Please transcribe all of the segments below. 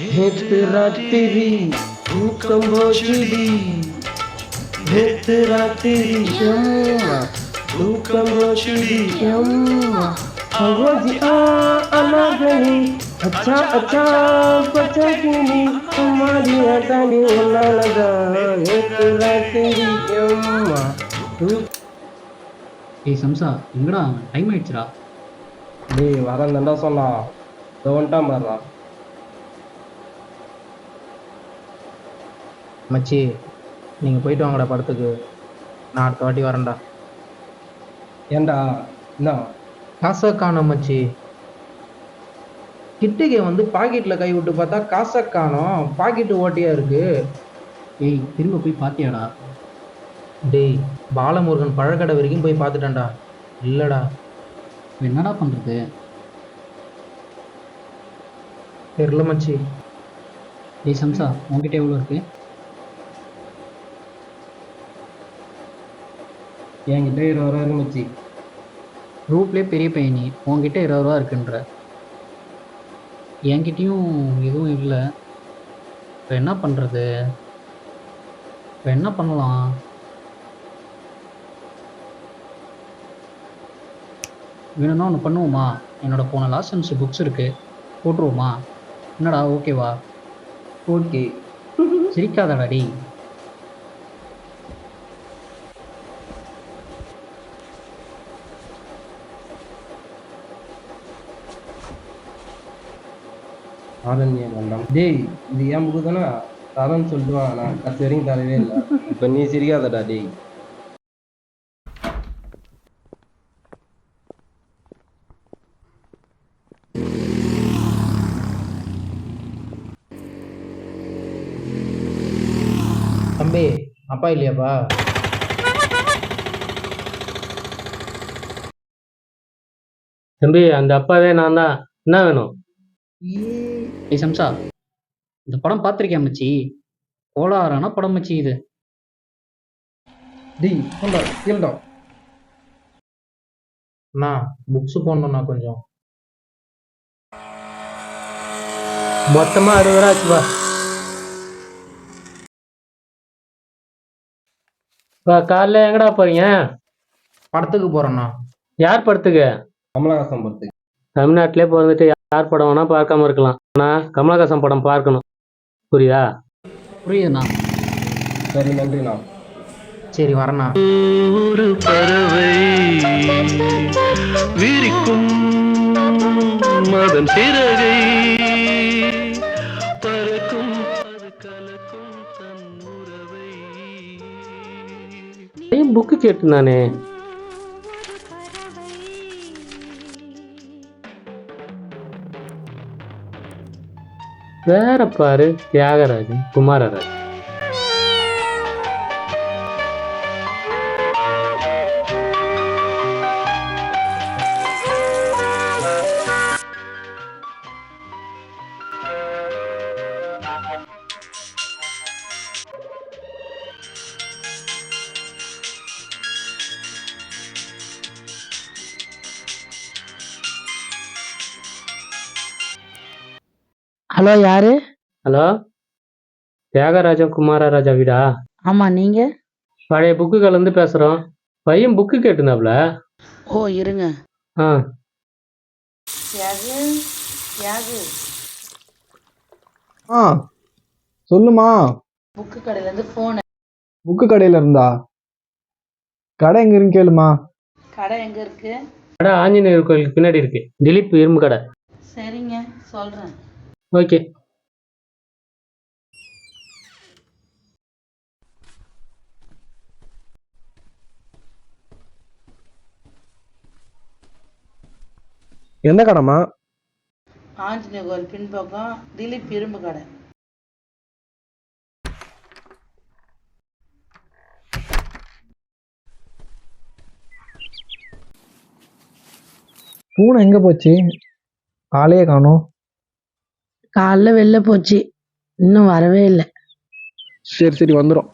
நேத்து ராத்திரி தூக்கம் போச்சுடி நேத்து ராத்திரி எம்மா தூக்கம் போச்சுடி எம்மா அவாஜி அலாகனி அச்சா அச்சா பச்சகினி அம்மாடி அதானி ஒன்னாலதா நேத்து ராத்திரி எம்மா. ஏய் சம்சா, எங்கடா டைம் ஆயிடுச்சுடா. டேய் வரேன் தாண்டா சொன்னா வந்துட்டான் பாடுறா. மச்சி நீங்கள் போயிட்டு வாங்கடா படத்துக்கு, நான் அடுத்த வாட்டி வரேன்டா. ஏன்டா என்ன காசை காணோம் மச்சி. கிட்டுக்கு வந்து பாக்கெட்டில் கை விட்டு பார்த்தா காசை காணோம், பாக்கெட்டு ஓட்டையாக இருக்கு. ஏய் திரும்ப போய் பாத்தியாடா? டேய் பாலமுருகன் பழக்கடை வரைக்கும் போய் பார்த்துட்டேன்டா, இல்லைடா. இப்ப என்னடா பண்றது? தெரில மச்சி. ஏய் சம்சா, உன்கிட்ட எவ்வளோ இருக்கு? என்கிட்ட 20 ரூபா இருக்கு மச்சி. ரூட்லேயே பெரிய பையன் நீ, உன்கிட்ட 20 ரூபா இருக்குன்ற. என்கிட்டயும் எதுவும் இல்லை. இப்போ என்ன பண்ணுறது? இப்போ என்ன பண்ணலாம்? வேணும்னா ஒன்று பண்ணுவோமா? என்னோட போன லாஸ்ட் செமஸ்டர் புக்ஸ் இருக்குது, போட்டுருவோமா? என்னடா ஓகேவா? ஓகே. சிரிக்காதடா டேய். ஆரண்ய வேண்டாம். டேய் இது என் புக்கு தானே, தரேன்னு சொல்லிட்டு வா. நான் கடைசி வரைக்கும் தரவே இல்லை. இப்போ நீ சிரிக்காதடா டேய். தம்பி அப்பா இல்லையாப்பா? தம்பி அந்த அப்பாவே நான் தான். என்ன வேணும்? ஏய் சம்சா, இந்த படம் பார்த்துருக்கியா மச்சி? கோளாறான படம் மச்சி இது. டேய் கொண்டா கேளுடா. அண்ணா புக்ஸு போடணுண்ணா கொஞ்சம். மொத்தமா 60 ரூபா ஆச்சுப்பா. காலைல எங்கடா போறீங்க? படத்துக்கு போகிறேண்ணா. யார் படத்துக்கு? கமலஹாசன் படத்துக்கு. தமிழ்நாட்டிலே பிறந்துட்டு யார் படம் வேணா பார்க்காம இருக்கலாம், ஆனா கமலஹாசன் படம் பார்க்கணும், புரியுதா? புரியுதுண்ணா. சரி நன்றிண்ணா. சரி வரேண்ணா. ஒரு பறவை விரிக்கும் அதன் பிறகை பறக்கும் அது கலக்கும் தன் உறவை. புக்கு கேட்டு நானே. வேற பாரு, தியாகராஜன் குமாரராஜன். ஹலோ யாரு? ஹலோ, தியாகராஜன் குமாரராஜா வீடா? ஆமா நீங்க? பழைய புக்குகள் இருந்து பேசுறோம். பையன் புக்கு கேட்டுனாப்ல. ஓ இருங்க. ஆ தியாகு தியாகு ஆ சொல்லுமா. புக்கு கடையில இருந்து போன். புக்கு கடையில இருந்தா? கடை எங்க இருக்குன்னு கேளுமா. கடை எங்க இருக்கு? கடை ஆஞ்சநேயர் கோயிலுக்கு பின்னாடி இருக்கு, திலீப் இரும்பு கடை. சரிங்க சொல்றேன். ஓகே. எந்த கடைமா? ஆஞ்சநேயர் கோயில் பின்பக்கம் திலீப் இரும்பு கடை. பூனை எங்க போச்சு? ஆளையே காணோம். காலைல வெளில போச்சு, இன்னும் வரவே இல்லை. சரி சரி வந்துடும்.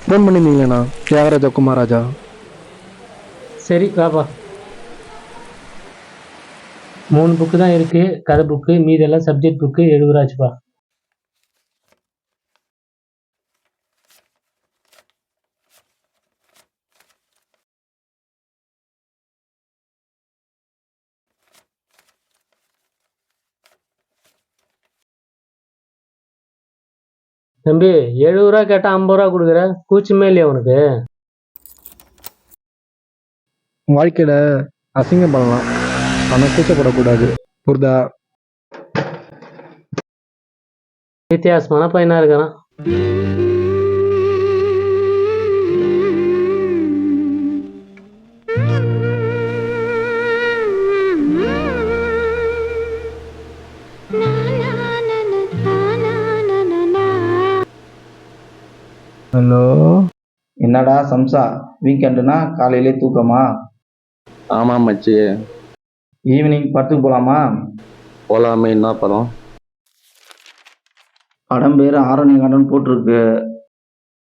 ஃபோன் பண்ணியிருந்தீங்களேண்ணா தியாகராஜா குமாராஜா. சரி வாப்பா. 3 புக்கு தான் இருக்கு, கதை புக்கு, மீதெல்லாம் சப்ஜெக்ட் புக்கு 70 ரூபா ஆச்சுப்பா. தம்பி 70 ரூபா கேட்டா 50 ரூபா கொடுக்குற, கூச்சமே இல்லையா உனக்கு? வாழ்க்கையில் அசிங்கம் பண்ணலாம், ஆனால் கூச்சப்படக்கூடாது. புரிதா? வித்தியாசமான பையனா இருக்கிறான். ஹலோ, என்னடா சம்சா, வீக்கெண்டுனா காலையிலே தூக்கமா? ஆமாம் மச்சி, ஈவினிங் படத்துக்கு போகலாமா? போலாமே. என்ன படம்? படம் பேர் ஆரண்யகாண்டன் போட்டிருக்கு.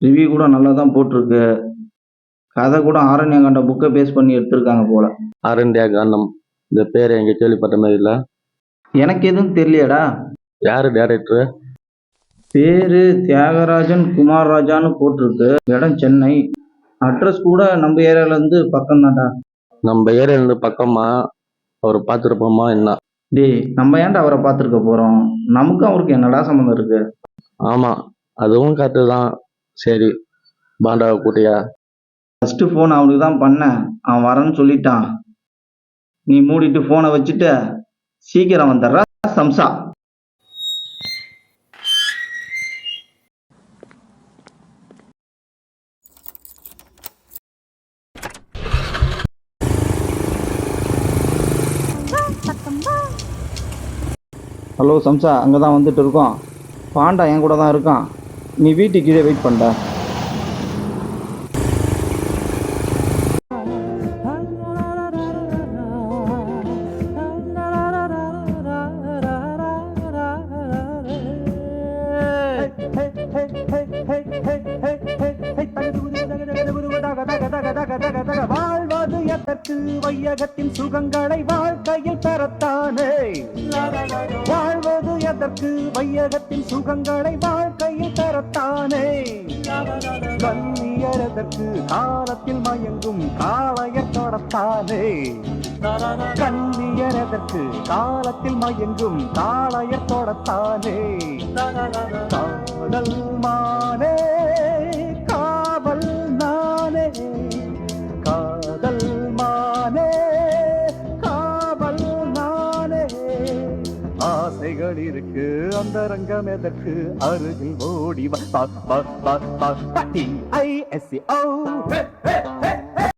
ரிவ்யூ கூட நல்லா தான் போட்டிருக்கு. கதை கூட ஆரண்யகாண்ட புக்கை பேஸ் பண்ணி எடுத்திருக்காங்க போல. அரண்யா காண்டம், இந்த பேர் எங்கே கேள்விப்பட்ட மாதிரி இல்லை. எனக்கு எதுவும் தெரியலையடா. யார் டேரக்டரு? பேரு தியாகராஜன் குமாரராஜான்னு போட்டிருக்கு. இடம் சென்னை. அட்ரஸ் கூட நம்ம ஏரியாவிலேருந்து பக்கம் தான்டா. நம்ம ஏரியாலேருந்து பக்கமா? அவர் பார்த்துருப்போமா என்ன? டேய், நம்ம ஏன்டா அவரை பார்த்துருக்க போகிறோம்? நமக்கும் அவருக்கு என்னடா சம்மந்தம் இருக்கு? ஆமாம், அதுவும் கரெக்டு தான். சரி, பாண்டாவை கூட்டியா? ஃபஸ்ட்டு ஃபோன் அவனுக்கு தான் பண்ணேன், அவன் வரேன்னு சொல்லிட்டான். நீ மூடிட்டு ஃபோனை வச்சுட்டு சீக்கிரம் வந்துடுறா சம்சா. ஹலோ சம்சா, அங்கே தான் வந்துட்டு இருக்கோம். பாண்டா என் கூட தான் இருக்கான். நீ வீட்டுக்கு கீழே வெயிட் பண்ண. வாழ்வது எதற்கு? வையகத்தின் சுகங்களை வாழ்க்கையில் பெறத்தானே. வாழ்வது எதற்கு? வையகத்தின் சுகங்களை வாழ்க்கையில் பெறத்தானே. கல்வியர் எதற்கு? காலத்தில் மயங்கும் காளையர் தொடத்தானே. கல்வியர் எதற்கு? காலத்தில் மயங்கும் காளையர் தொடத்தானே. காதல் மானே காவல் நானே. காதல் மானே காவல் நானே. ஆசைகள் இருக்கு, அந்தரங்கம் எதற்கு? அருகில் ஓடி வா. ISCO